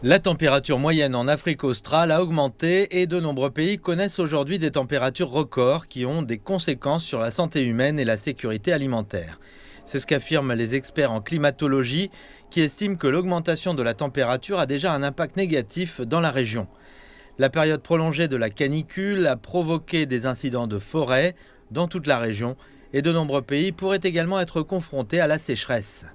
La température moyenne en Afrique australe a augmenté et de nombreux pays connaissent aujourd'hui des températures records qui ont des conséquences sur la santé humaine et la sécurité alimentaire. C'est ce qu'affirment les experts en climatologie qui estiment que l'augmentation de la température a déjà un impact négatif dans la région. La période prolongée de la canicule a provoqué des incidents de forêt dans toute la région et de nombreux pays pourraient également être confrontés à la sécheresse.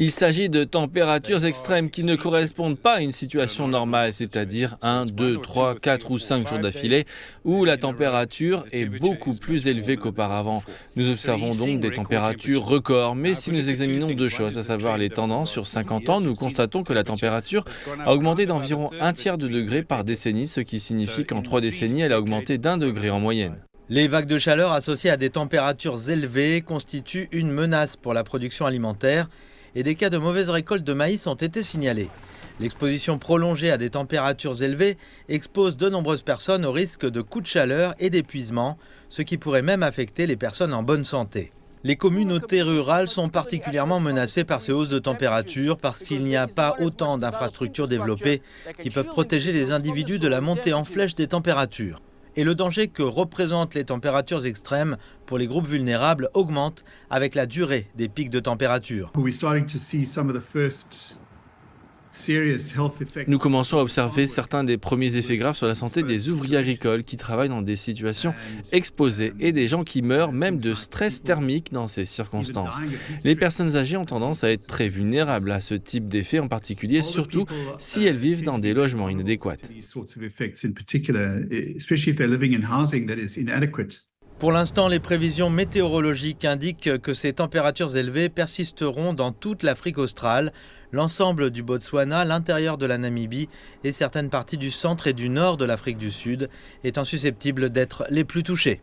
Il s'agit de températures extrêmes qui ne correspondent pas à une situation normale, c'est-à-dire 1, 2, 3, 4 ou 5 jours d'affilée, où la température est beaucoup plus élevée qu'auparavant. Nous observons donc des températures records, mais si nous examinons deux choses, à savoir les tendances sur 50 ans, nous constatons que la température a augmenté d'environ un tiers de degré par décennie, ce qui signifie qu'en 3 décennies, elle a augmenté d'1 degré en moyenne. Les vagues de chaleur associées à des températures élevées constituent une menace pour la production alimentaire et des cas de mauvaise récolte de maïs ont été signalés. L'exposition prolongée à des températures élevées expose de nombreuses personnes au risque de coups de chaleur et d'épuisement, ce qui pourrait même affecter les personnes en bonne santé. Les communautés rurales sont particulièrement menacées par ces hausses de température parce qu'il n'y a pas autant d'infrastructures développées qui peuvent protéger les individus de la montée en flèche des températures. Et le danger que représentent les températures extrêmes pour les groupes vulnérables augmente avec la durée des pics de température. Nous commençons à observer certains des premiers effets graves sur la santé des ouvriers agricoles qui travaillent dans des situations exposées et des gens qui meurent même de stress thermique dans ces circonstances. Les personnes âgées ont tendance à être très vulnérables à ce type d'effet en particulier, surtout si elles vivent dans des logements inadéquats. Pour l'instant, les prévisions météorologiques indiquent que ces températures élevées persisteront dans toute l'Afrique australe, l'ensemble du Botswana, l'intérieur de la Namibie et certaines parties du centre et du nord de l'Afrique du Sud étant susceptibles d'être les plus touchées.